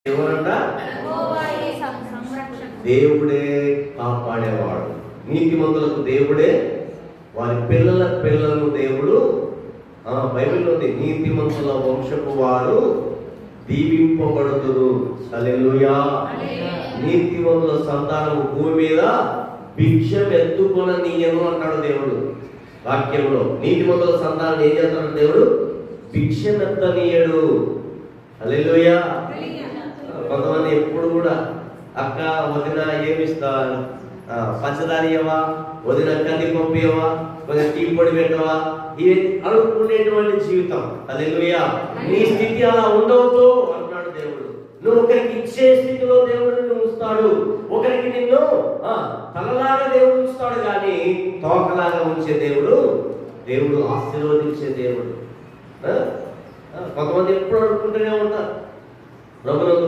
ఎవరంట? దేవుడే కాపాడేవాడు. నీతిమంతులకు దేవుడే, వారి పిల్లల పిల్లలను దేవుడు, బైబిల్లో ఉంది, నీతిమంతుల వంశపు వారు దీవింపబడుతురు. హల్లెలూయా. నీతిమంతుల సంతానము భూమి మీద భిక్షం ఎత్తుకొననీయను అంటాడు దేవుడు వాక్యంలో. నీతిమంతుల సంతానం ఏం చేస్తాడు దేవుడు? భిక్షం ఎత్తనీయడు. హల్లెలూయా. కొంతమంది ఎప్పుడు కూడా అక్క వదిన ఏమిస్తారు, పంచదారియవా, వదిన కంది పంపియవా, కొంచెం టీ పొడి పెట్టవా, ఇవి అడుగుకునేటువంటి జీవితం. హల్లెలూయా. నీ స్థితి అలా ఉండవద్దు అంటున్నాడు దేవుడు. నువ్వు ఒకరికి ఇచ్చే స్థితిలో దేవుడు నిన్ను ఉంచుతాడు. ఒకరికి నిన్ను తలలాగా దేవుడు ఉంచుతాడు, కానీ తోకలాగా ఉంచే దేవుడు, దేవుడు ఆశీర్వదించే దేవుడు. కొంతమంది ఎప్పుడు అడుగుకుంటూనే ఉంటారు ప్రభునందు